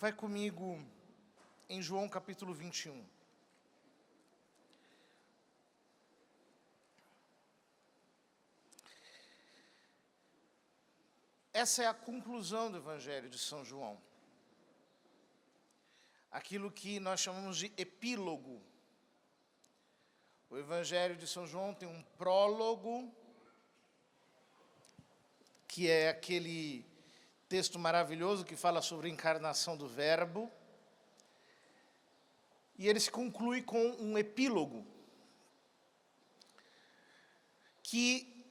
Vai comigo em João capítulo 21. Essa é a conclusão do Evangelho de São João. Aquilo que nós chamamos de epílogo. O Evangelho de São João tem um prólogo, que é aquele texto maravilhoso que fala sobre a encarnação do Verbo. E ele se conclui com um epílogo, que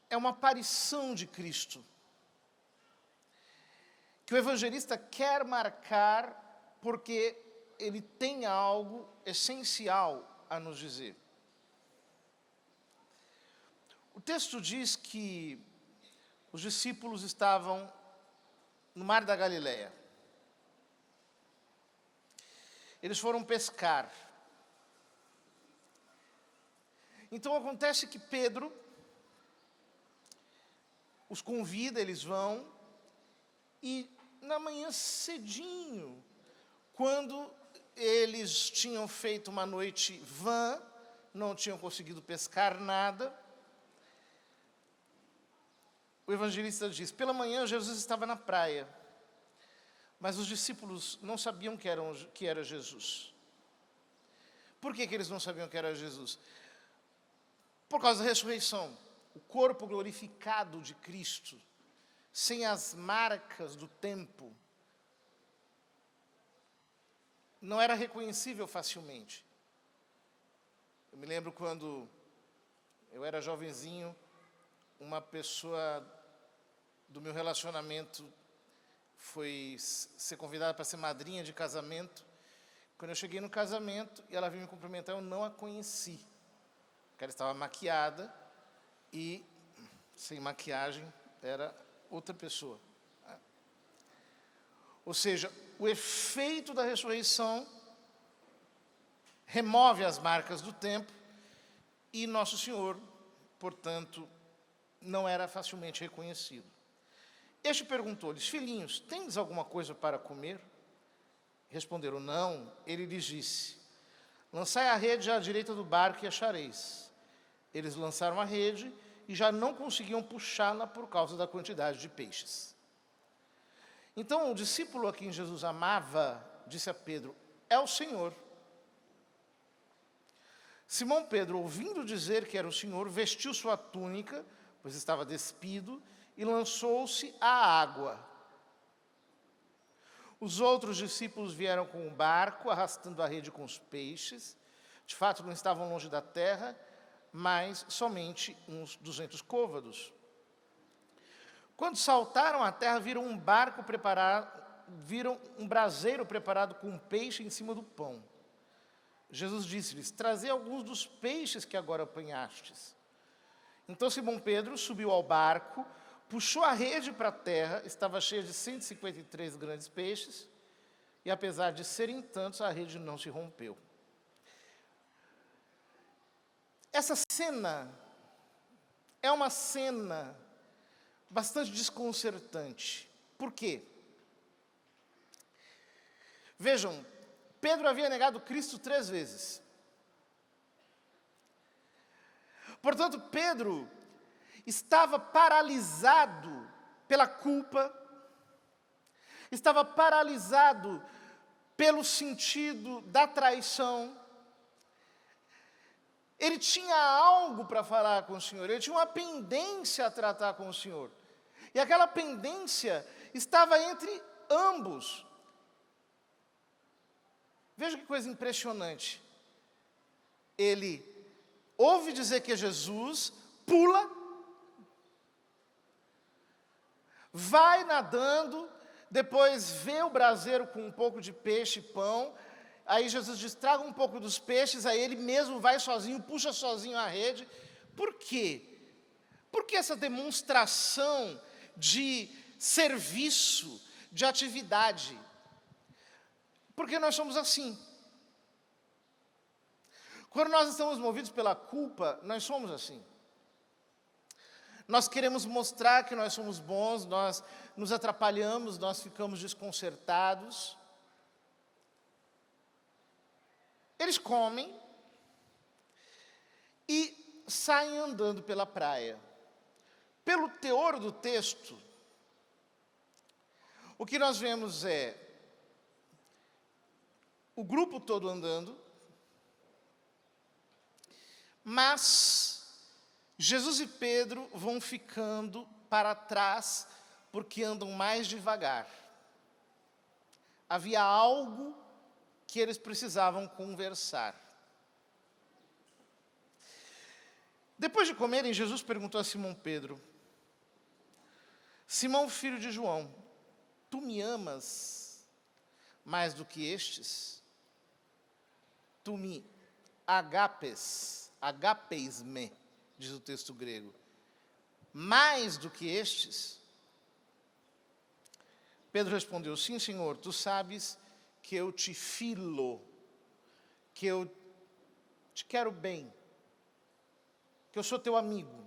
é uma aparição de Cristo, que o evangelista quer marcar porque ele tem algo essencial a nos dizer. O texto diz que os discípulos estavam no mar da Galileia. Eles foram pescar. Então acontece que Pedro os convida, eles vão, e na manhã cedinho, quando eles tinham feito uma noite vã, não tinham conseguido pescar nada, o evangelista diz, pela manhã Jesus estava na praia, mas os discípulos não sabiam que era Jesus. Por que eles não sabiam que era Jesus? Por causa da ressurreição. O corpo glorificado de Cristo, sem as marcas do tempo, não era reconhecível facilmente. Eu me lembro quando eu era jovenzinho, uma pessoa do meu relacionamento foi ser convidada para ser madrinha de casamento. Quando eu cheguei no casamento e ela veio me cumprimentar, eu não a conheci. Porque ela estava maquiada e sem maquiagem era outra pessoa. Ou seja, o efeito da ressurreição remove as marcas do tempo e Nosso Senhor, portanto, não era facilmente reconhecido. Este perguntou-lhes, filhinhos, tendes alguma coisa para comer? Responderam, não. Ele lhes disse, lançai a rede à direita do barco e achareis. Eles lançaram a rede e já não conseguiam puxá-la por causa da quantidade de peixes. Então o discípulo a quem Jesus amava disse a Pedro, é o Senhor. Simão Pedro, ouvindo dizer que era o Senhor, vestiu sua túnica, pois estava despido, e lançou-se à água. Os outros discípulos vieram com o barco, arrastando a rede com os peixes. De fato, não estavam longe da terra, mas somente uns 200 côvados. Quando saltaram à terra, viram um barco preparado, viram um braseiro preparado com um peixe em cima do pão. Jesus disse-lhes, trazei alguns dos peixes que agora apanhastes. Então Simão Pedro subiu ao barco, puxou a rede para a terra, estava cheia de 153 grandes peixes, e apesar de serem tantos, a rede não se rompeu. Essa cena é uma cena bastante desconcertante. Por quê? Vejam, Pedro havia negado Cristo 3 vezes. Portanto, Pedro estava paralisado pela culpa, estava paralisado pelo sentido da traição. Ele tinha algo para falar com o Senhor, ele tinha uma pendência a tratar com o Senhor. E aquela pendência estava entre ambos. Veja que coisa impressionante. Ele ouve dizer que é Jesus, pula, vai nadando, depois vê o braseiro com um pouco de peixe e pão, aí Jesus diz, traga um pouco dos peixes, aí ele mesmo vai sozinho, puxa sozinho a rede. Por quê? Por que essa demonstração de serviço, de atividade? Porque nós somos assim. Quando nós estamos movidos pela culpa, nós somos assim. Nós queremos mostrar que nós somos bons, nós nos atrapalhamos, nós ficamos desconcertados. Eles comem e saem andando pela praia. Pelo teor do texto, o que nós vemos é o grupo todo andando, mas Jesus e Pedro vão ficando para trás porque andam mais devagar. Havia algo que eles precisavam conversar. Depois de comerem, Jesus perguntou a Simão Pedro: Simão, filho de João, tu me amas mais do que estes? Tu me agapeis-me, diz o texto grego, mais do que estes? Pedro respondeu: sim, Senhor, tu sabes que eu te filo, que eu te quero bem, que eu sou teu amigo.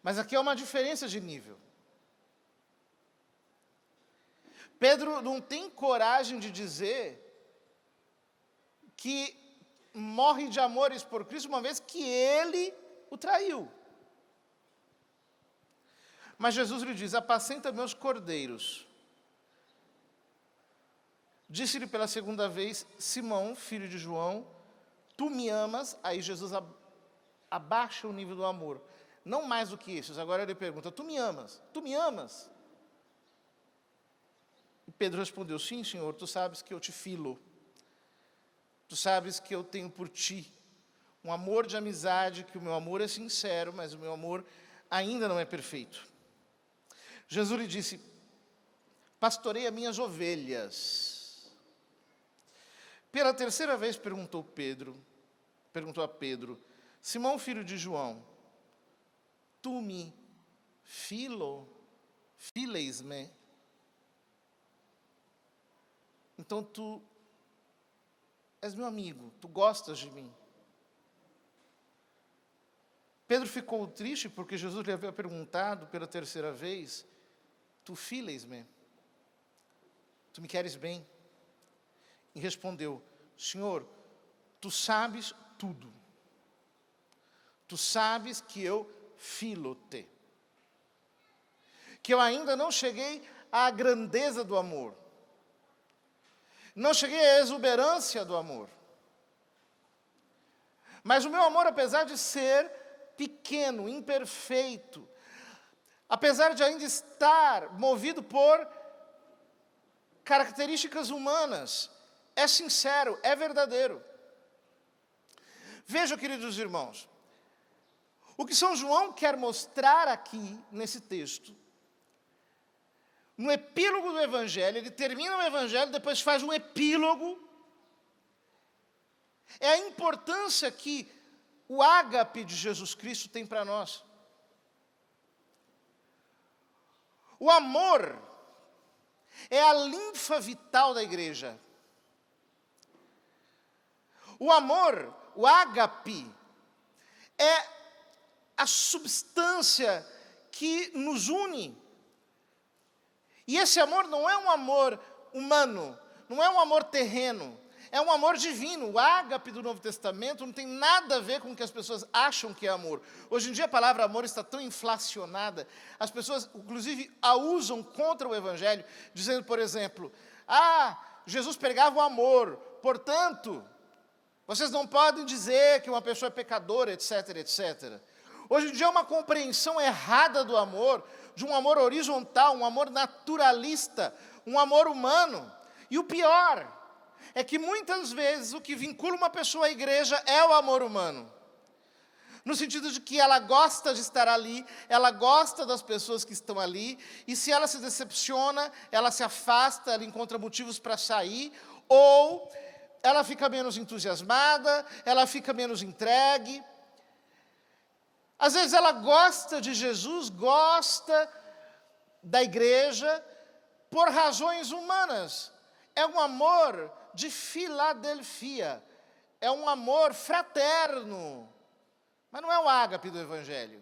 Mas aqui há uma diferença de nível. Pedro não tem coragem de dizer que morre de amores por Cristo, uma vez que ele o traiu. Mas Jesus lhe diz: apacenta meus cordeiros. Disse-lhe pela segunda vez: Simão, filho de João, tu me amas? Aí Jesus abaixa o nível do amor. Não mais do que isso. Agora ele pergunta: tu me amas? Tu me amas? E Pedro respondeu: sim, Senhor, tu sabes que eu te filo. Tu sabes que eu tenho por ti um amor de amizade, que o meu amor é sincero, mas o meu amor ainda não é perfeito. Jesus lhe disse: pastorei as minhas ovelhas. Pela terceira vez perguntou a Pedro: Simão, filho de João, tu me fileis-me? Então tu és meu amigo, tu gostas de mim. Pedro ficou triste porque Jesus lhe havia perguntado pela terceira vez: tu fileis-me? Tu me queres bem? E respondeu: Senhor, tu sabes tudo. Tu sabes que eu filo-te. Que eu ainda não cheguei à grandeza do amor. Não cheguei à exuberância do amor. Mas o meu amor, apesar de ser pequeno, imperfeito, apesar de ainda estar movido por características humanas, é sincero, é verdadeiro. Vejam, queridos irmãos, o que São João quer mostrar aqui, nesse texto, no epílogo do Evangelho, ele termina o Evangelho, depois faz um epílogo, é a importância que o ágape de Jesus Cristo tem para nós. O amor é a linfa vital da igreja. O amor, o ágape, é a substância que nos une. E esse amor não é um amor humano, não é um amor terreno, é um amor divino. O ágape do Novo Testamento não tem nada a ver com o que as pessoas acham que é amor. Hoje em dia a palavra amor está tão inflacionada, as pessoas inclusive a usam contra o Evangelho, dizendo, por exemplo, Jesus pregava o amor, portanto, vocês não podem dizer que uma pessoa é pecadora, etc, etc. Hoje em dia é uma compreensão errada do amor, de um amor horizontal, um amor naturalista, um amor humano. E o pior é que muitas vezes o que vincula uma pessoa à igreja é o amor humano. No sentido de que ela gosta de estar ali, ela gosta das pessoas que estão ali, e se ela se decepciona, ela se afasta, ela encontra motivos para sair, ou ela fica menos entusiasmada, ela fica menos entregue. Às vezes ela gosta de Jesus, gosta da igreja, por razões humanas. É um amor de Filadelfia, é um amor fraterno, Mas não é o ágape do Evangelho.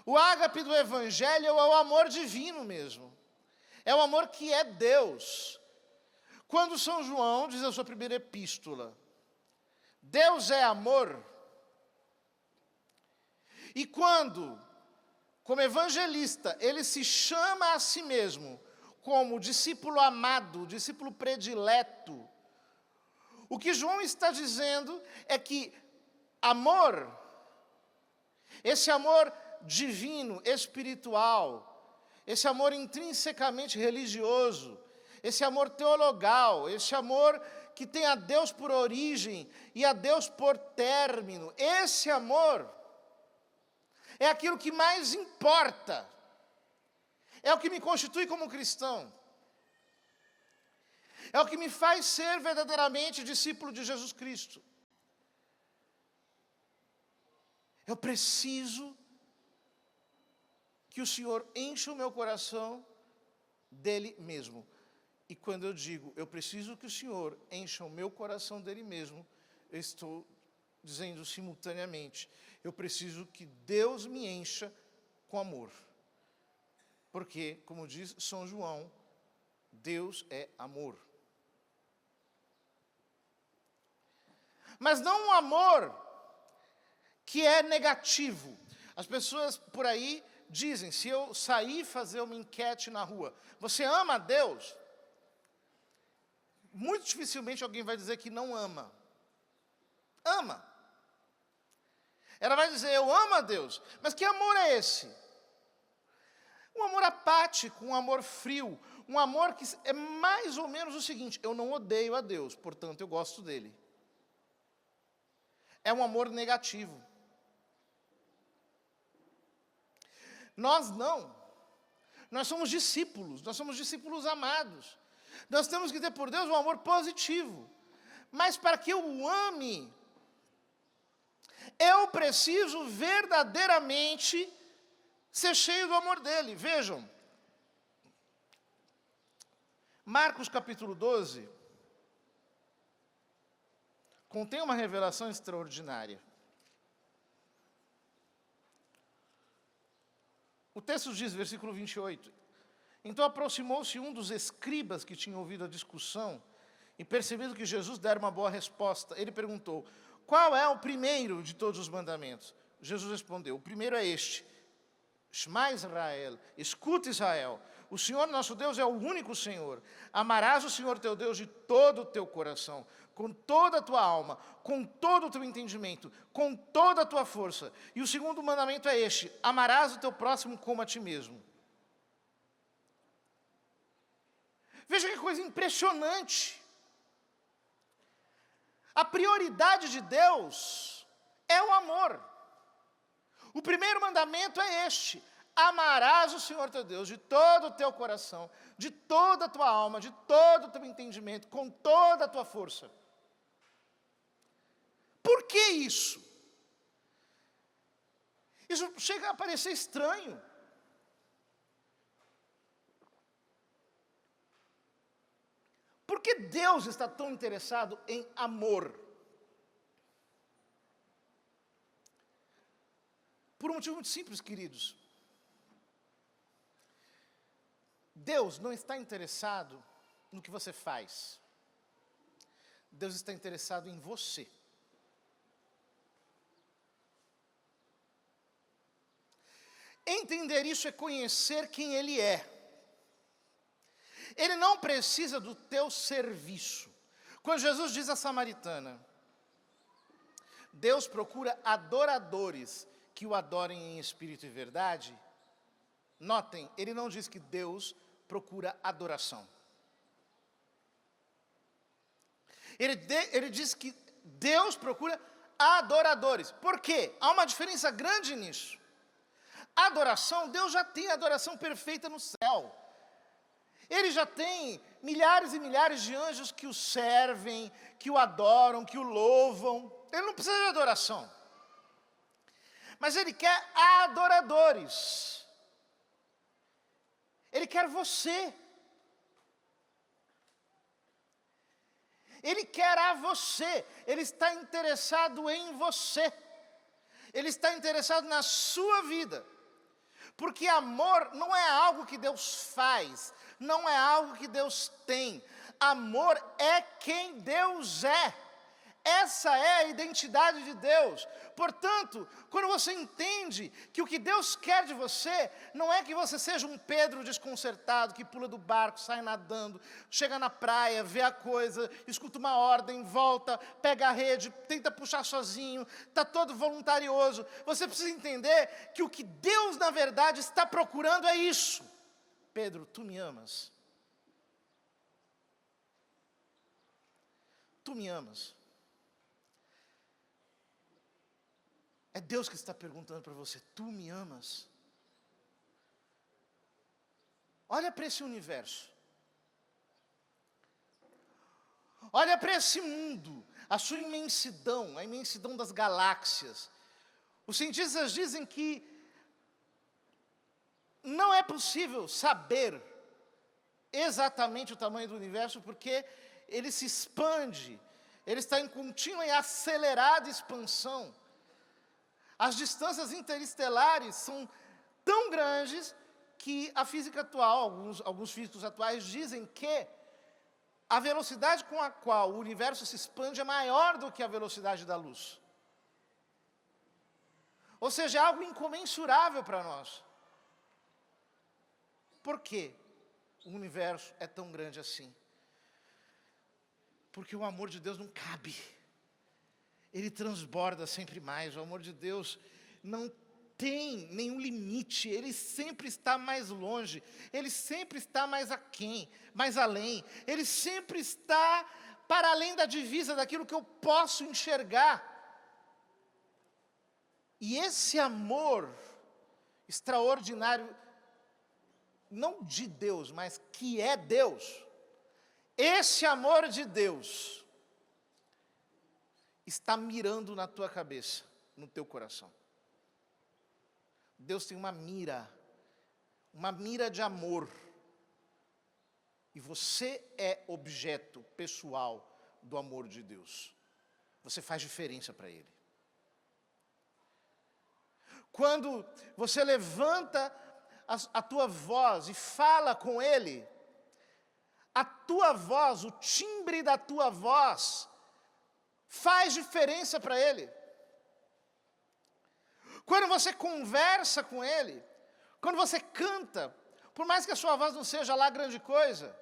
O ágape do Evangelho é o amor divino mesmo. É o amor que é Deus. Quando São João diz a sua primeira epístola, Deus é amor. E quando, como evangelista, ele se chama a si mesmo como discípulo amado, discípulo predileto, o que João está dizendo é que amor, esse amor divino, espiritual, esse amor intrinsecamente religioso, esse amor teologal, esse amor que tem a Deus por origem e a Deus por término, esse amor é aquilo que mais importa, é o que me constitui como cristão, é o que me faz ser verdadeiramente discípulo de Jesus Cristo. Eu preciso que o Senhor encha o meu coração dele mesmo. E quando eu digo, eu preciso que o Senhor encha o meu coração dele mesmo, eu estou dizendo simultaneamente, eu preciso que Deus me encha com amor. Porque, como diz São João, Deus é amor. Mas não um amor que é negativo. As pessoas por aí dizem, se eu sair fazer uma enquete na rua, você ama a Deus? Muito dificilmente alguém vai dizer que não ama. Ama. Ela vai dizer, eu amo a Deus. Mas que amor é esse? Um amor apático, um amor frio, um amor que é mais ou menos o seguinte, eu não odeio a Deus, portanto eu gosto dele. É um amor negativo. Nós não. Nós somos discípulos amados. Nós temos que ter por Deus um amor positivo. Mas para que eu o ame, eu preciso verdadeiramente ser cheio do amor dele. Vejam, Marcos capítulo 12, contém uma revelação extraordinária. O texto diz, versículo 28, então aproximou-se um dos escribas que tinha ouvido a discussão e percebido que Jesus dera uma boa resposta. Ele perguntou, qual é o primeiro de todos os mandamentos? Jesus respondeu, o primeiro é este, Shema Israel, escuta Israel, o Senhor nosso Deus é o único Senhor. Amarás o Senhor teu Deus de todo o teu coração, com toda a tua alma, com todo o teu entendimento, com toda a tua força. E o segundo mandamento é este, amarás o teu próximo como a ti mesmo. Veja que coisa impressionante. A prioridade de Deus é o amor. O primeiro mandamento é este, amarás o Senhor teu Deus de todo o teu coração, de toda a tua alma, de todo o teu entendimento, com toda a tua força. Por que isso? Isso chega a parecer estranho. Por que Deus está tão interessado em amor? Por um motivo muito simples, queridos. Deus não está interessado no que você faz. Deus está interessado em você. Entender isso é conhecer quem Ele é. Ele não precisa do teu serviço. Quando Jesus diz à samaritana, Deus procura adoradores que o adorem em espírito e verdade. Notem, ele não diz que Deus procura adoração. Ele diz que Deus procura adoradores. Por quê? Há uma diferença grande nisso. Adoração, Deus já tem adoração perfeita no céu. Ele já tem milhares e milhares de anjos que o servem, que o adoram, que o louvam. Ele não precisa de adoração. Mas Ele quer adoradores. Ele quer você. Ele quer a você, Ele está interessado em você. Ele está interessado na sua vida. Porque amor não é algo que Deus faz, não é algo que Deus tem. Amor é quem Deus é. Essa é a identidade de Deus. Portanto, quando você entende que o que Deus quer de você não é que você seja um Pedro desconcertado, que pula do barco, sai nadando, chega na praia, vê a coisa, escuta uma ordem, volta, pega a rede, tenta puxar sozinho, está todo voluntarioso. Você precisa entender que o que Deus, na verdade, está procurando é isso. Pedro, tu me amas? Tu me amas? É Deus que está perguntando para você, tu me amas? Olha para esse universo. Olha para esse mundo, a sua imensidão, a imensidão das galáxias. Os cientistas dizem que não é possível saber exatamente o tamanho do universo, porque ele se expande, ele está em contínua e acelerada expansão. As distâncias interestelares são tão grandes que a física atual, alguns físicos atuais dizem que a velocidade com a qual o universo se expande é maior do que a velocidade da luz. Ou seja, é algo incomensurável para nós. Por que o universo é tão grande assim? Porque o amor de Deus não cabe. Ele transborda sempre mais. O amor de Deus não tem nenhum limite. Ele sempre está mais longe. Ele sempre está mais aquém, mais além. Ele sempre está para além da divisa daquilo que eu posso enxergar. E esse amor extraordinário, não de Deus, mas que é Deus, esse amor de Deus está mirando na tua cabeça, no teu coração. Deus tem uma mira de amor. E você é objeto pessoal do amor de Deus. Você faz diferença para Ele. Quando você levanta a tua voz e fala com Ele, a tua voz, o timbre da tua voz, faz diferença para Ele. Quando você conversa com Ele, quando você canta, por mais que a sua voz não seja lá grande coisa,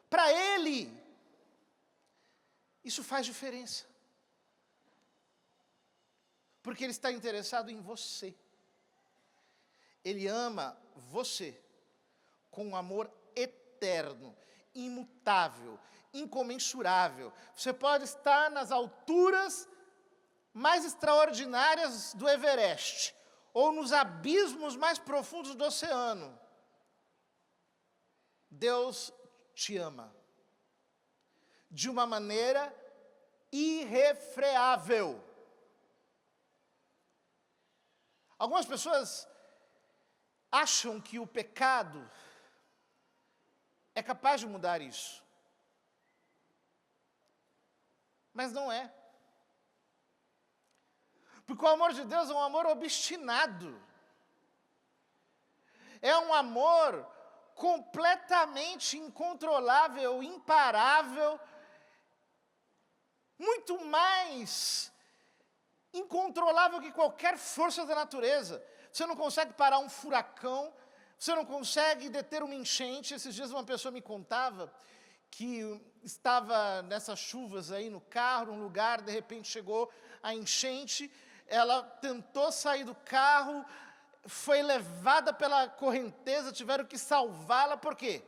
para Ele, isso faz diferença. Porque Ele está interessado em você. Ele ama você com um amor eterno, imutável, incomensurável. Você pode estar nas alturas mais extraordinárias do Everest, ou nos abismos mais profundos do oceano. Deus te ama de uma maneira irrefreável. Algumas pessoas acham que o pecado é capaz de mudar isso. Mas não é. Porque o amor de Deus é um amor obstinado. É um amor completamente incontrolável, imparável, muito mais incontrolável que qualquer força da natureza. Você não consegue parar um furacão, você não consegue deter uma enchente. Esses dias uma pessoa me contava que estava nessas chuvas aí no carro, num lugar, de repente chegou a enchente, ela tentou sair do carro, foi levada pela correnteza, tiveram que salvá-la, por quê?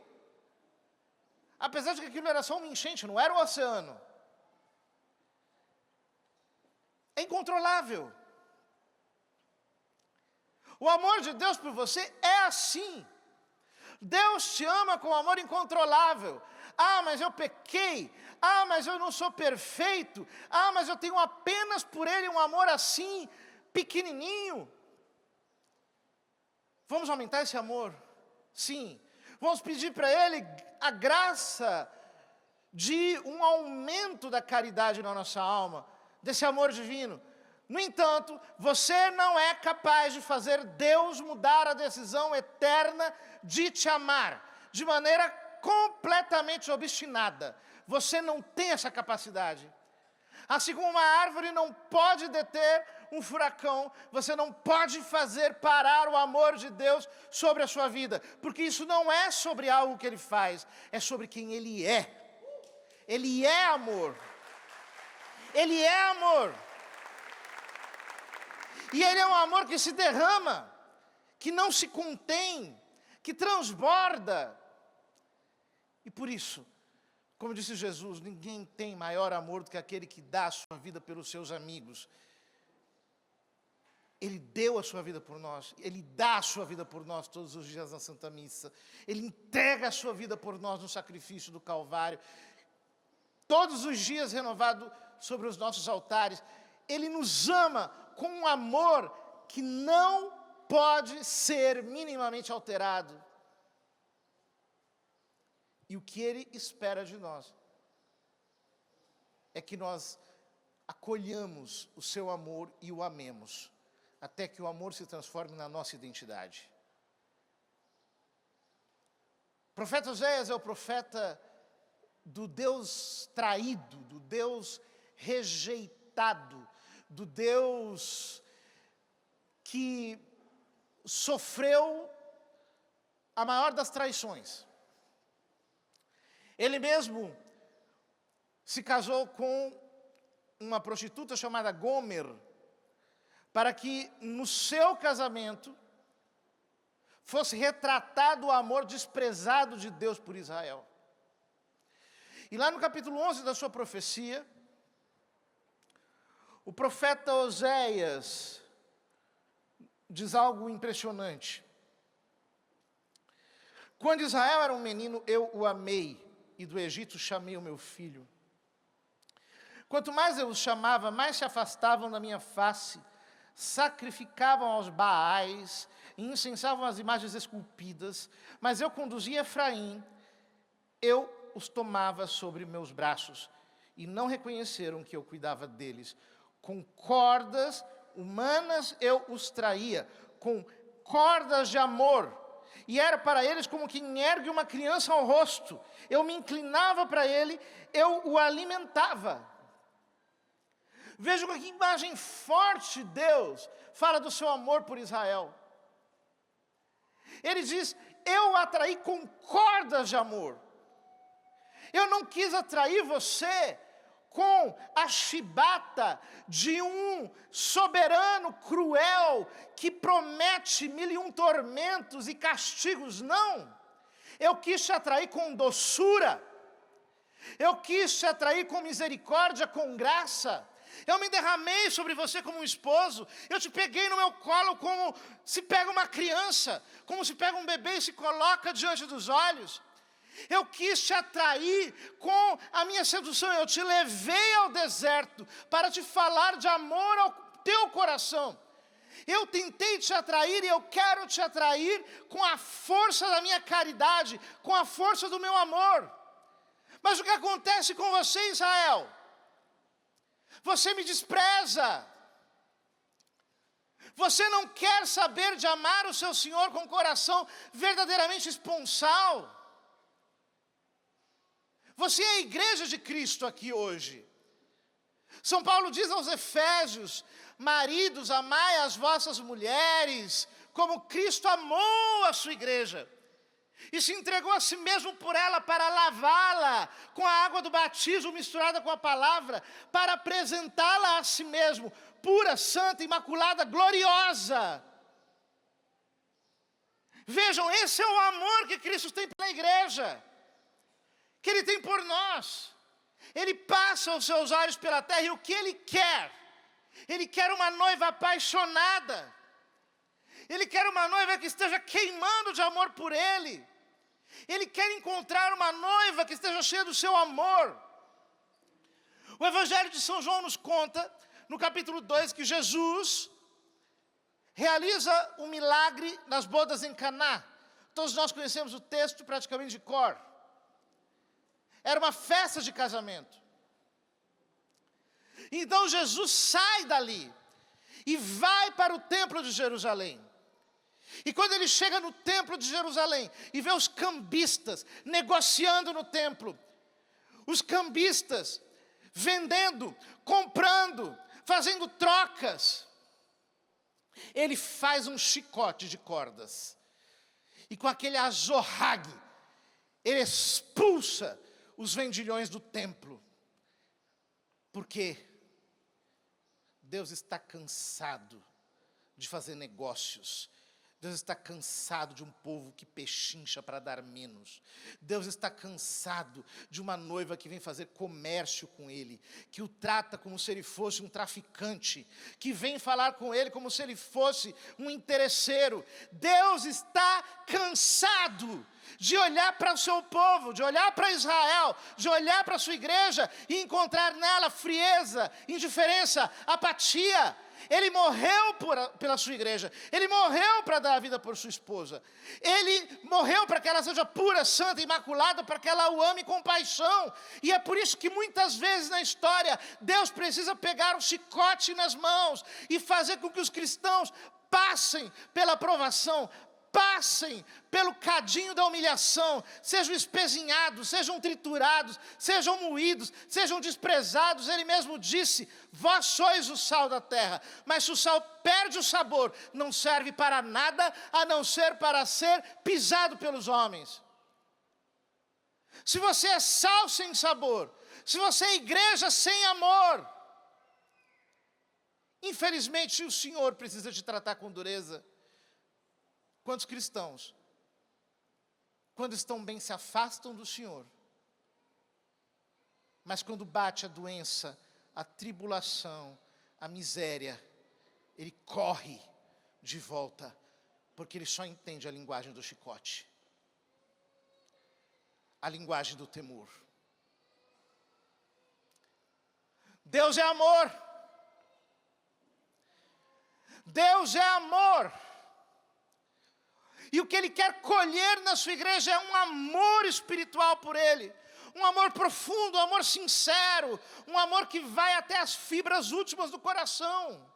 Apesar de que aquilo era só uma enchente, não era o oceano. É incontrolável. O amor de Deus por você é assim. Deus te ama com amor incontrolável. Ah, mas eu pequei. Ah, mas eu não sou perfeito. Ah, mas eu tenho apenas por Ele um amor assim, pequenininho. Vamos aumentar esse amor? Sim. Vamos pedir para Ele a graça de um aumento da caridade na nossa alma, desse amor divino. No entanto, você não é capaz de fazer Deus mudar a decisão eterna de te amar, de maneira completamente obstinada. Você não tem essa capacidade. Assim como uma árvore não pode deter um furacão, você não pode fazer parar o amor de Deus sobre a sua vida, porque isso não é sobre algo que Ele faz, é sobre quem Ele é. Ele é amor. Ele é amor. E Ele é um amor que se derrama, que não se contém, que transborda. E por isso, como disse Jesus, ninguém tem maior amor do que aquele que dá a sua vida pelos seus amigos. Ele deu a sua vida por nós, Ele dá a sua vida por nós todos os dias na Santa Missa. Ele entrega a sua vida por nós no sacrifício do Calvário. Todos os dias renovado sobre os nossos altares. Ele nos ama com um amor que não pode ser minimamente alterado. E o que Ele espera de nós é que nós acolhamos o seu amor e o amemos, até que o amor se transforme na nossa identidade. O profeta Oséias é o profeta do Deus traído, do Deus rejeitado, do Deus que sofreu a maior das traições. Ele mesmo se casou com uma prostituta chamada Gomer, para que no seu casamento fosse retratado o amor desprezado de Deus por Israel. E lá no capítulo 11 da sua profecia, o profeta Oséias diz algo impressionante. Quando Israel era um menino, eu o amei, e do Egito chamei o meu filho. Quanto mais eu os chamava, mais se afastavam da minha face, sacrificavam aos Baais e incensavam as imagens esculpidas, mas eu conduzia Efraim, eu os tomava sobre meus braços, e não reconheceram que eu cuidava deles. Com cordas humanas eu os traía, com cordas de amor, e era para eles como quem ergue uma criança ao rosto. Eu me inclinava para ele, eu o alimentava. Veja que imagem forte Deus fala do seu amor por Israel. Ele diz, eu o atraí com cordas de amor. Eu não quis atrair você com a chibata de um soberano cruel que promete 1001 tormentos e castigos, não. Eu quis te atrair com doçura. Eu quis te atrair com misericórdia, com graça. Eu me derramei sobre você como um esposo. Eu te peguei no meu colo como se pega uma criança, como se pega um bebê e se coloca diante dos olhos. Eu quis te atrair com a minha sedução. Eu te levei ao deserto para te falar de amor ao teu coração. Eu tentei te atrair e eu quero te atrair com a força da minha caridade, com a força do meu amor. Mas o que acontece com você, Israel? Você me despreza. Você não quer saber de amar o seu Senhor com o coração verdadeiramente esponsal. Você é a igreja de Cristo aqui hoje. São Paulo diz aos Efésios, maridos, amai as vossas mulheres, como Cristo amou a sua igreja. E se entregou a si mesmo por ela para lavá-la com a água do batismo misturada com a palavra, para apresentá-la a si mesmo, pura, santa, imaculada, gloriosa. Vejam, esse é o amor que Cristo tem pela igreja, que Ele tem por nós. Ele passa os seus olhos pela terra e o que Ele quer? Ele quer uma noiva apaixonada. Ele quer uma noiva que esteja queimando de amor por Ele. Ele quer encontrar uma noiva que esteja cheia do seu amor. O Evangelho de São João nos conta, no capítulo 2, que Jesus realiza um milagre nas bodas em Caná. Todos nós conhecemos o texto praticamente de cor. Era uma festa de casamento. Então Jesus sai dali e vai para o templo de Jerusalém. E quando ele chega no templo de Jerusalém e vê os cambistas negociando no templo, os cambistas vendendo, comprando, fazendo trocas, ele faz um chicote de cordas. E com aquele azorrague, ele expulsa os vendilhões do templo. Porque Deus está cansado de fazer negócios. Deus está cansado de um povo que pechincha para dar menos. Deus está cansado de uma noiva que vem fazer comércio com ele, que o trata como se ele fosse um traficante, que vem falar com ele como se ele fosse um interesseiro. Deus está cansado de olhar para o seu povo, de olhar para Israel, de olhar para a sua igreja e encontrar nela frieza, indiferença, apatia. Ele morreu pela sua igreja. Ele morreu para dar a vida por sua esposa. Ele morreu para que ela seja pura, santa, imaculada, para que ela o ame com paixão. E é por isso que muitas vezes na história, Deus precisa pegar um chicote nas mãos e fazer com que os cristãos passem pela provação, passem pelo cadinho da humilhação, sejam espezinhados, sejam triturados, sejam moídos, sejam desprezados. Ele mesmo disse: vós sois o sal da terra, mas se o sal perde o sabor, não serve para nada, a não ser para ser pisado pelos homens. Se você é sal sem sabor, se você é igreja sem amor, infelizmente o Senhor precisa te tratar com dureza. Quantos cristãos, quando estão bem, se afastam do Senhor, mas quando bate a doença, a tribulação, a miséria, ele corre de volta, porque ele só entende a linguagem do chicote, a linguagem do temor. Deus é amor. Deus é amor. E o que Ele quer colher na sua igreja é um amor espiritual por Ele. Um amor profundo, um amor sincero. Um amor que vai até as fibras últimas do coração.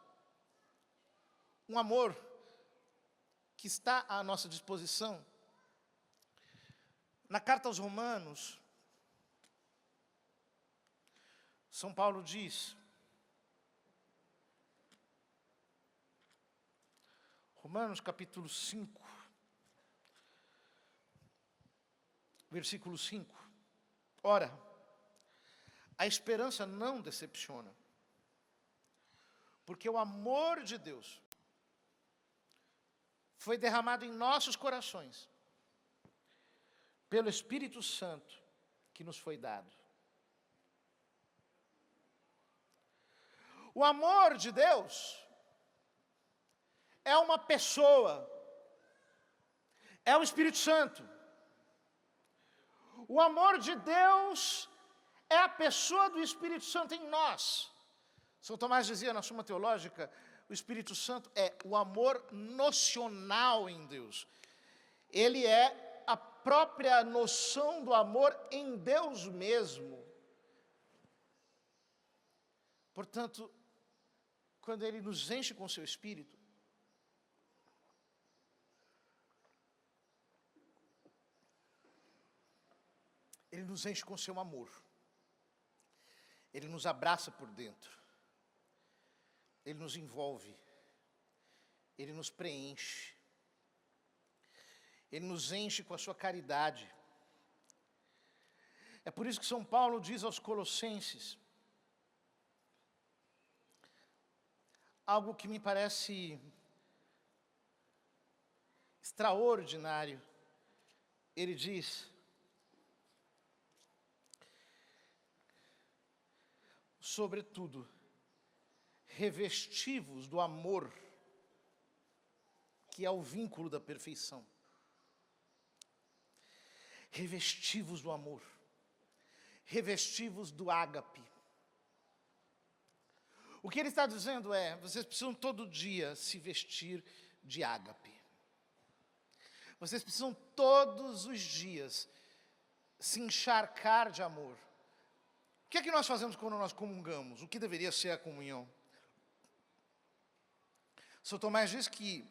Um amor que está à nossa disposição. Na carta aos Romanos, São Paulo diz, Romanos capítulo 5, versículo 5. Ora, a esperança não decepciona, porque o amor de Deus foi derramado em nossos corações, pelo Espírito Santo que nos foi dado. O amor de Deus é uma pessoa, é o Espírito Santo. O amor de Deus é a pessoa do Espírito Santo em nós. São Tomás dizia na Suma Teológica, o Espírito Santo é o amor nocional em Deus. Ele é a própria noção do amor em Deus mesmo. Portanto, quando Ele nos enche com o seu Espírito, Ele nos enche com o seu amor. Ele nos abraça por dentro. Ele nos envolve. Ele nos preenche. Ele nos enche com a sua caridade. É por isso que São Paulo diz aos Colossenses algo que me parece extraordinário. Ele diz: sobretudo, revesti-vos do amor, que é o vínculo da perfeição. Revesti-vos do amor. Revesti-vos do ágape. O que ele está dizendo é, vocês precisam todo dia se vestir de ágape. Vocês precisam todos os dias se encharcar de amor. O que é que nós fazemos quando nós comungamos? O que deveria ser a comunhão? São Tomás diz que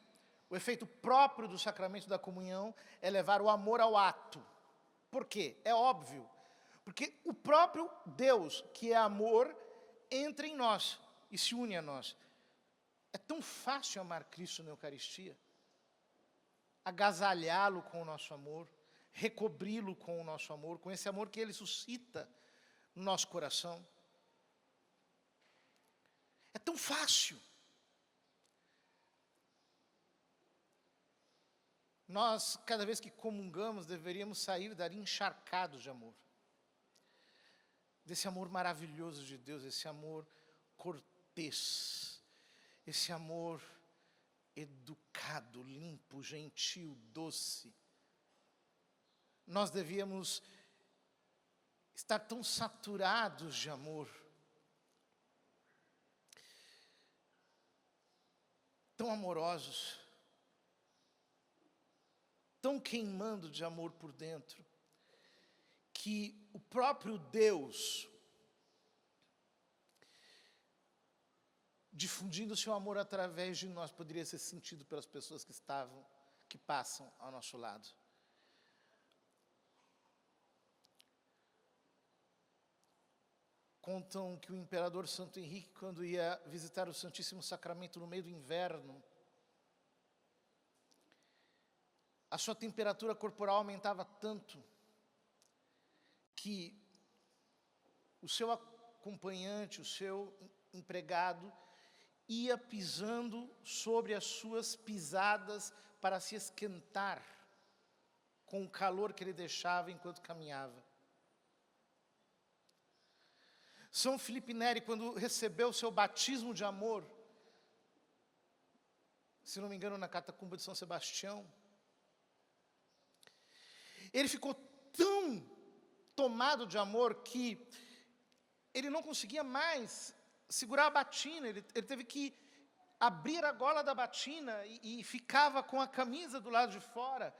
o efeito próprio do sacramento da comunhão é levar o amor ao ato. Por quê? É óbvio. Porque o próprio Deus, que é amor, entra em nós e se une a nós. É tão fácil amar Cristo na Eucaristia, agasalhá-lo com o nosso amor, recobri-lo com o nosso amor, com esse amor que Ele suscita no nosso coração. É tão fácil. Nós, cada vez que comungamos, deveríamos sair dali encharcados de amor. Desse amor maravilhoso de Deus, esse amor cortês, esse amor educado, limpo, gentil, doce. Nós devíamos estar tão saturados de amor, tão amorosos, tão queimando de amor por dentro, que o próprio Deus, difundindo o seu amor através de nós, poderia ser sentido pelas pessoas que passam ao nosso lado. Contam que o imperador Santo Henrique, quando ia visitar o Santíssimo Sacramento no meio do inverno, a sua temperatura corporal aumentava tanto que o seu acompanhante, o seu empregado, ia pisando sobre as suas pisadas para se esquentar com o calor que ele deixava enquanto caminhava. São Filipe Neri, quando recebeu o seu batismo de amor, se não me engano, na catacumba de São Sebastião, ele ficou tão tomado de amor que ele não conseguia mais segurar a batina, ele teve que abrir a gola da batina e ficava com a camisa do lado de fora,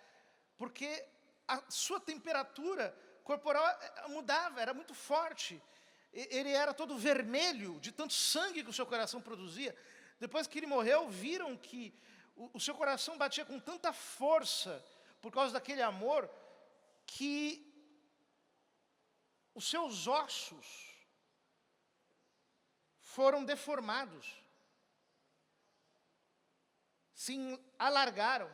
porque a sua temperatura corporal mudava, era muito forte. Ele era todo vermelho de tanto sangue que o seu coração produzia. Depois que ele morreu, viram que o seu coração batia com tanta força por causa daquele amor, que os seus ossos foram deformados, se alargaram.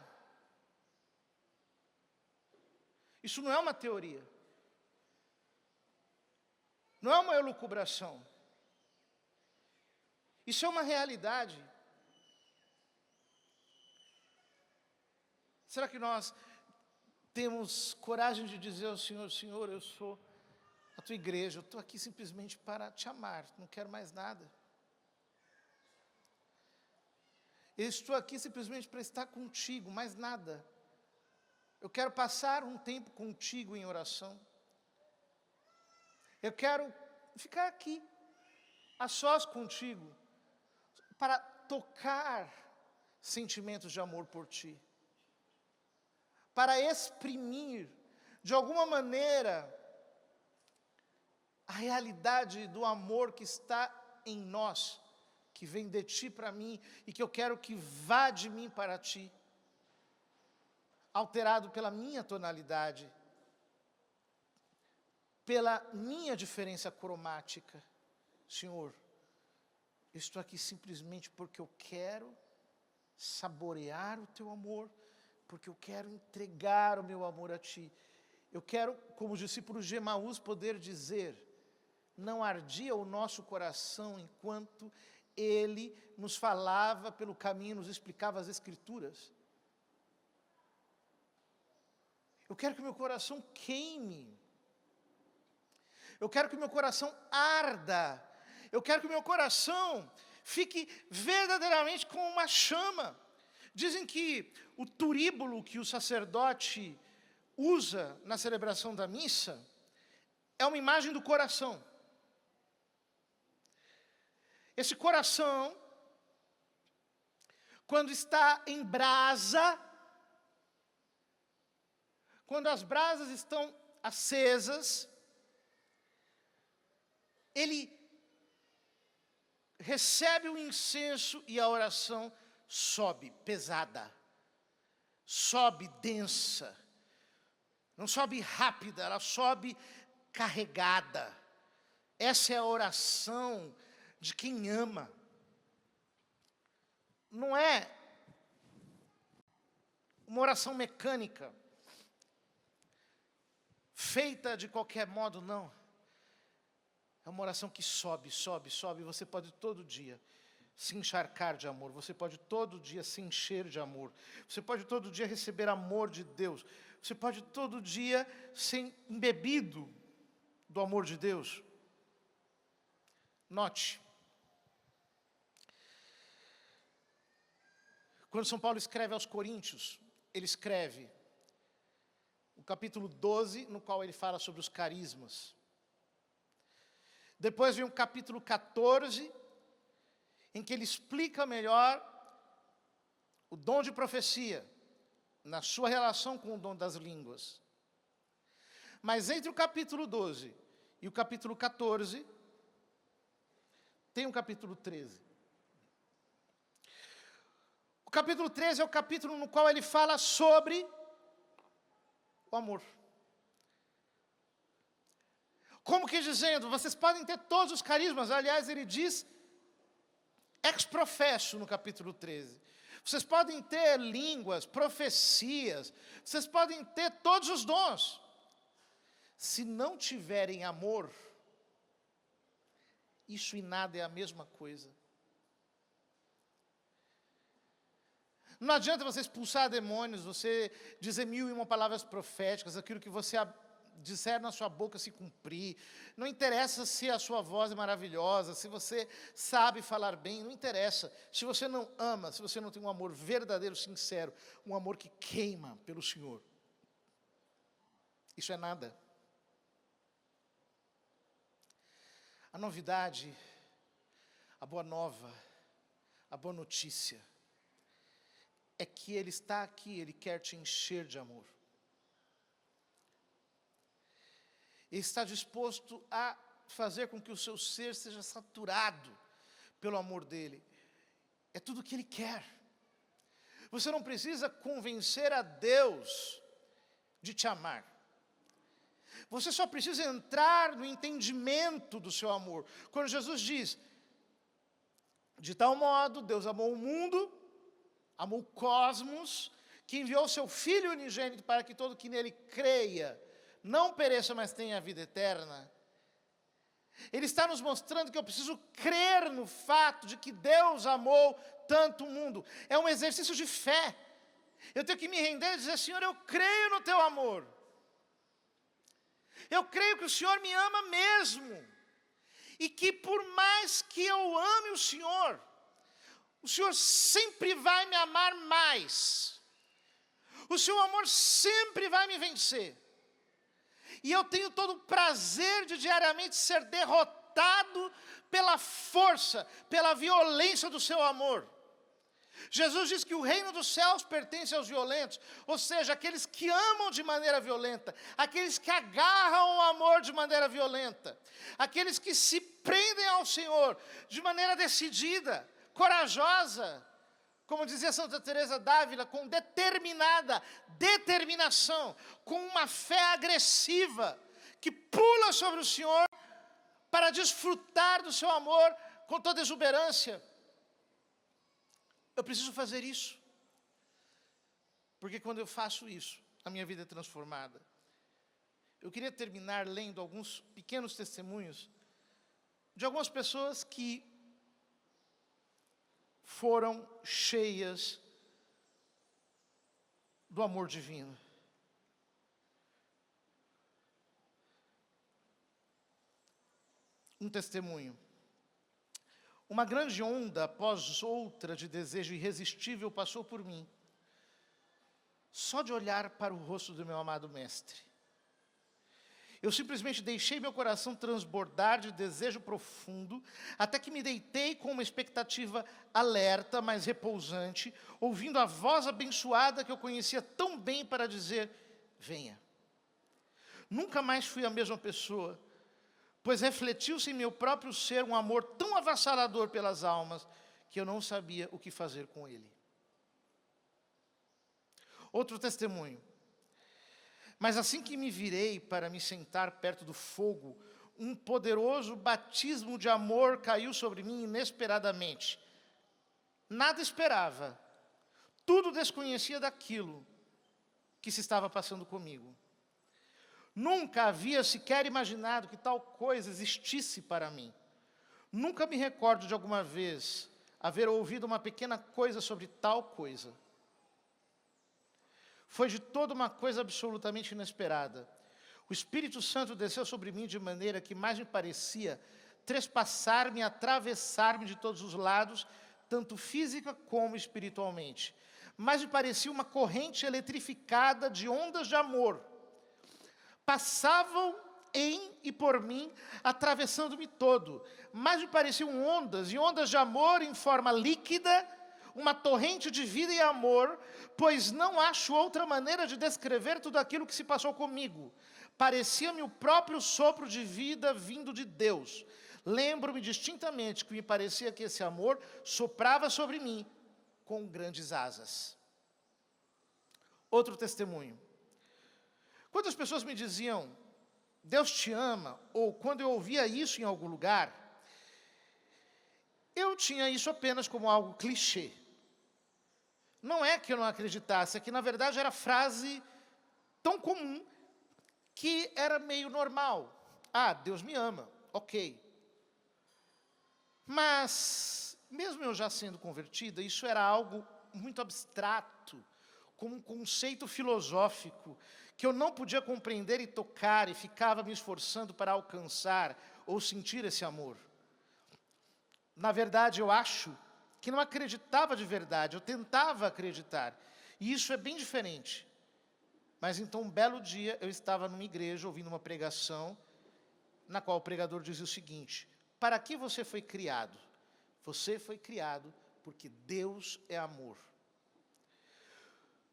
Isso não é uma teoria, não é uma elucubração, isso é uma realidade. Será que nós temos coragem de dizer ao Senhor: Senhor, eu sou a tua igreja, eu estou aqui simplesmente para te amar, não quero mais nada. Eu estou aqui simplesmente para estar contigo, mais nada. Eu quero passar um tempo contigo em oração. Eu quero ficar aqui, a sós contigo, para tocar sentimentos de amor por ti, para exprimir, de alguma maneira, a realidade do amor que está em nós, que vem de ti para mim, e que eu quero que vá de mim para ti, alterado pela minha tonalidade, pela minha diferença cromática. Senhor, eu estou aqui simplesmente porque eu quero saborear o teu amor, porque eu quero entregar o meu amor a ti. Eu quero, como os discípulos de Emaús, poder dizer: não ardia o nosso coração enquanto ele nos falava pelo caminho, nos explicava as Escrituras. Eu quero que o meu coração queime. Eu quero que o meu coração arda. Eu quero que o meu coração fique verdadeiramente como uma chama. Dizem que o turíbulo que o sacerdote usa na celebração da missa é uma imagem do coração. Esse coração, quando está em brasa, quando as brasas estão acesas, ele recebe o incenso e a oração sobe pesada, sobe densa, não sobe rápida, ela sobe carregada. Essa é a oração de quem ama. Não é uma oração mecânica, feita de qualquer modo, não. É uma oração que sobe, sobe, sobe. Você pode todo dia se encharcar de amor. Você pode todo dia se encher de amor. Você pode todo dia receber amor de Deus. Você pode todo dia ser embebido do amor de Deus. Note. Quando São Paulo escreve aos Coríntios, ele escreve o capítulo 12, no qual ele fala sobre os carismas. Depois vem o capítulo 14, em que ele explica melhor o dom de profecia, na sua relação com o dom das línguas. Mas entre o capítulo 12 e o capítulo 14, tem o capítulo 13. O capítulo 13 é o capítulo no qual ele fala sobre o amor. Como que dizendo, vocês podem ter todos os carismas. Aliás, ele diz ex professo no capítulo 13. Vocês podem ter línguas, profecias, vocês podem ter todos os dons. Se não tiverem amor, isso e nada é a mesma coisa. Não adianta você expulsar demônios, você dizer 1001 palavras proféticas, aquilo que você disser na sua boca se cumprir. Não interessa se a sua voz é maravilhosa, se você sabe falar bem, não interessa. Se você não ama, se você não tem um amor verdadeiro, sincero, um amor que queima pelo Senhor, isso é nada. A novidade, a boa nova, a boa notícia, é que Ele está aqui, Ele quer te encher de amor. Ele está disposto a fazer com que o seu ser seja saturado pelo amor dEle. É tudo o que Ele quer. Você não precisa convencer a Deus de te amar. Você só precisa entrar no entendimento do seu amor. Quando Jesus diz, de tal modo Deus amou o mundo, amou o cosmos, que enviou seu Filho unigênito para que todo que nele creia não pereça, mas tenha a vida eterna. Ele está nos mostrando que eu preciso crer no fato de que Deus amou tanto o mundo. É um exercício de fé. Eu tenho que me render e dizer, Senhor, eu creio no teu amor. Eu creio que o Senhor me ama mesmo. E que por mais que eu ame o Senhor sempre vai me amar mais. O seu amor sempre vai me vencer. E eu tenho todo o prazer de diariamente ser derrotado pela força, pela violência do seu amor. Jesus diz que o reino dos céus pertence aos violentos, ou seja, aqueles que amam de maneira violenta, aqueles que agarram o amor de maneira violenta, aqueles que se prendem ao Senhor de maneira decidida, corajosa, como dizia Santa Teresa d'Ávila, com determinação, com uma fé agressiva, que pula sobre o Senhor para desfrutar do seu amor com toda exuberância. Eu preciso fazer isso, porque quando eu faço isso, a minha vida é transformada. Eu queria terminar lendo alguns pequenos testemunhos de algumas pessoas que foram cheias do amor divino. Um testemunho. Uma grande onda após outra de desejo irresistível passou por mim, só de olhar para o rosto do meu amado mestre. Eu simplesmente deixei meu coração transbordar de desejo profundo, até que me deitei com uma expectativa alerta, mas repousante, ouvindo a voz abençoada que eu conhecia tão bem para dizer, venha. Nunca mais fui a mesma pessoa, pois refletiu-se em meu próprio ser um amor tão avassalador pelas almas, que eu não sabia o que fazer com ele. Outro testemunho. Mas assim que me virei para me sentar perto do fogo, um poderoso batismo de amor caiu sobre mim inesperadamente. Nada esperava, tudo desconhecia daquilo que se estava passando comigo. Nunca havia sequer imaginado que tal coisa existisse para mim. Nunca me recordo de alguma vez haver ouvido uma pequena coisa sobre tal coisa. Foi de toda uma coisa absolutamente inesperada. O Espírito Santo desceu sobre mim de maneira que mais me parecia trespassar-me, atravessar-me de todos os lados, tanto física como espiritualmente. Mais me parecia uma corrente eletrificada de ondas de amor. Passavam em e por mim, atravessando-me todo. Mais me pareciam ondas, e ondas de amor em forma líquida, uma torrente de vida e amor, pois não acho outra maneira de descrever tudo aquilo que se passou comigo. Parecia-me o próprio sopro de vida vindo de Deus. Lembro-me distintamente que me parecia que esse amor soprava sobre mim com grandes asas. Outro testemunho. Quando as pessoas me diziam, Deus te ama, ou quando eu ouvia isso em algum lugar, eu tinha isso apenas como algo clichê. Não é que eu não acreditasse, é que na verdade era frase tão comum que era meio normal. Ah, Deus me ama, ok. Mas, mesmo eu já sendo convertida, isso era algo muito abstrato, como um conceito filosófico, que eu não podia compreender e tocar, e ficava me esforçando para alcançar ou sentir esse amor. Na verdade, eu acho que não acreditava de verdade, eu tentava acreditar. E isso é bem diferente. Mas então, um belo dia, eu estava numa igreja, ouvindo uma pregação, na qual o pregador dizia o seguinte: para que você foi criado? Você foi criado porque Deus é amor.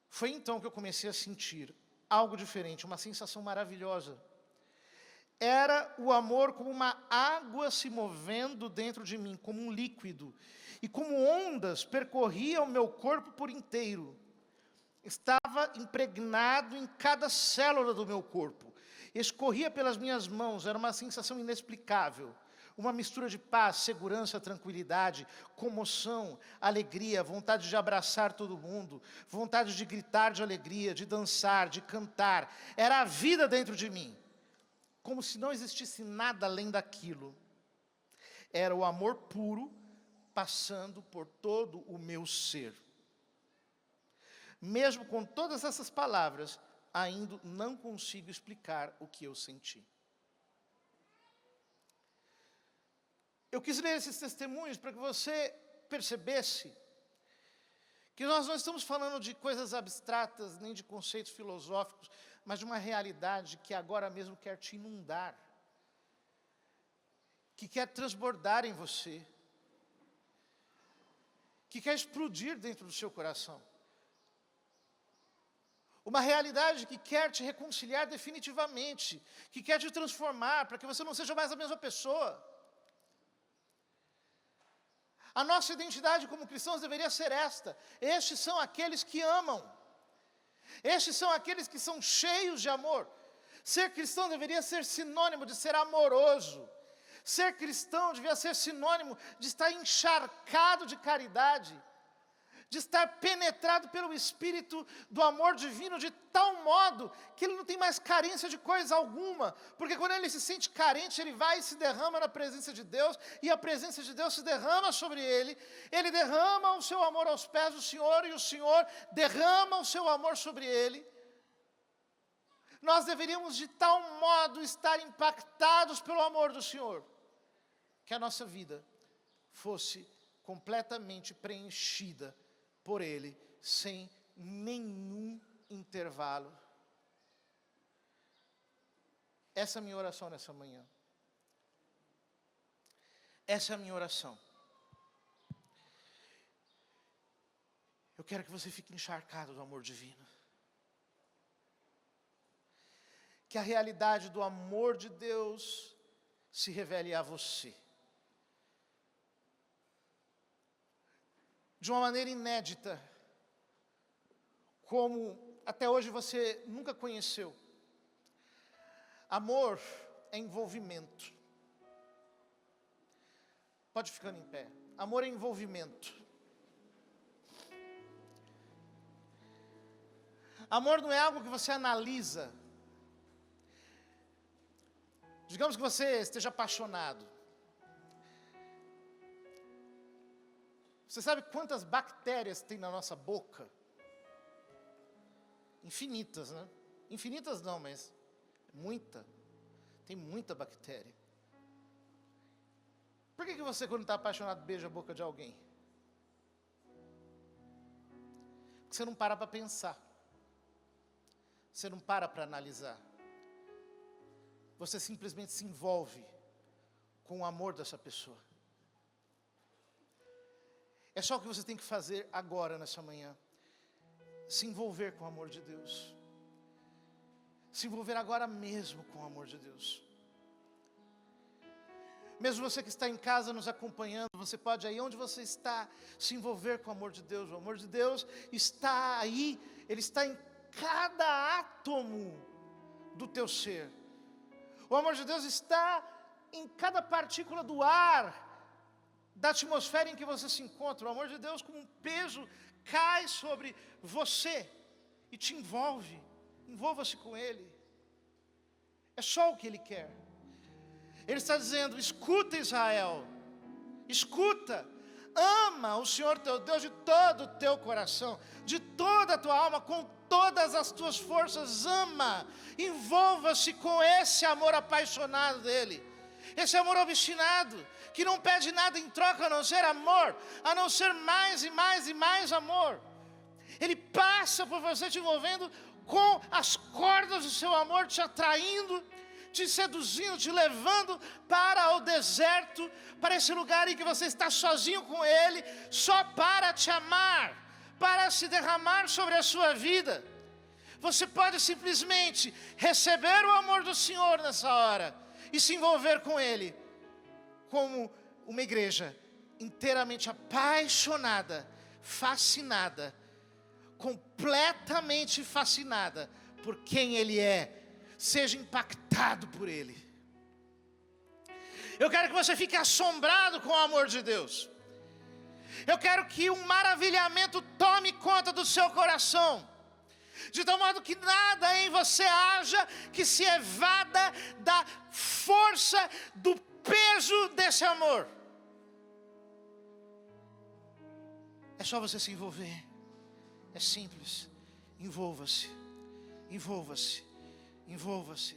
Foi então que eu comecei a sentir algo diferente, uma sensação maravilhosa. Era o amor como uma água se movendo dentro de mim, como um líquido. E como ondas percorria o meu corpo por inteiro. Estava impregnado em cada célula do meu corpo. Escorria pelas minhas mãos, era uma sensação inexplicável. Uma mistura de paz, segurança, tranquilidade, comoção, alegria, vontade de abraçar todo mundo, vontade de gritar de alegria, de dançar, de cantar. Era a vida dentro de mim. Como se não existisse nada além daquilo. Era o amor puro passando por todo o meu ser. Mesmo com todas essas palavras, ainda não consigo explicar o que eu senti. Eu quis ler esses testemunhos para que você percebesse que nós não estamos falando de coisas abstratas, nem de conceitos filosóficos, mas de uma realidade que agora mesmo quer te inundar, que quer transbordar em você, que quer explodir dentro do seu coração. Uma realidade que quer te reconciliar definitivamente, que quer te transformar, para que você não seja mais a mesma pessoa. A nossa identidade como cristãos deveria ser esta: estes são aqueles que amam. Estes são aqueles que são cheios de amor. Ser cristão deveria ser sinônimo de ser amoroso. Ser cristão devia ser sinônimo de estar encharcado de caridade, de estar penetrado pelo Espírito do amor divino de tal modo que ele não tem mais carência de coisa alguma, porque quando ele se sente carente, ele vai e se derrama na presença de Deus, e a presença de Deus se derrama sobre ele derrama o seu amor aos pés do Senhor, e o Senhor derrama o seu amor sobre ele. Nós deveríamos de tal modo estar impactados pelo amor do Senhor, que a nossa vida fosse completamente preenchida por Ele, sem nenhum intervalo. Essa é a minha oração nessa manhã. Essa é a minha oração. Eu quero que você fique encharcado do amor divino. que a realidade do amor de Deus se revele a você. De uma maneira inédita, como até hoje você nunca conheceu. Amor é envolvimento. Pode ficar em pé. Amor é envolvimento. Amor não é algo que você analisa. Digamos que você esteja apaixonado. Você sabe quantas bactérias tem na nossa boca? Infinitas, né? Infinitas não, mas muita. Tem muita bactéria. Por que você, quando está apaixonado, beija a boca de alguém? Porque você não para pensar. Você não para analisar. Você simplesmente se envolve com o amor dessa pessoa. É só o que você tem que fazer agora, nessa manhã. Se envolver com o amor de Deus. Se envolver agora mesmo com o amor de Deus. Mesmo você que está em casa nos acompanhando, você pode aí onde você está, se envolver com o amor de Deus. O amor de Deus está aí, Ele está em cada átomo do teu ser. O amor de Deus está em cada partícula do ar, da atmosfera em que você se encontra. O amor de Deus, com um peso, cai sobre você e te envolve. Envolva-se com Ele. É só o que Ele quer. Ele está dizendo: escuta, Israel, escuta, ama o Senhor teu Deus de todo o teu coração, de toda a tua alma, com todas as tuas forças, ama, envolva-se com esse amor apaixonado dEle, esse amor obstinado, que não pede nada em troca a não ser amor, a não ser mais e mais e mais amor. Ele passa por você te envolvendo com as cordas do seu amor, te atraindo, te seduzindo, te levando para o deserto, para esse lugar em que você está sozinho com Ele, só para te amar, para se derramar sobre a sua vida. Você pode simplesmente receber o amor do Senhor nessa hora e se envolver com Ele, como uma igreja inteiramente apaixonada, fascinada, completamente fascinada por quem Ele é. Seja impactado por Ele. Eu quero que você fique assombrado com o amor de Deus. Eu quero que um maravilhamento tome conta do seu coração, de tal modo que nada em você haja que se evada da força, do peso desse amor. É só você se envolver. É simples. Envolva-se. Envolva-se. Envolva-se.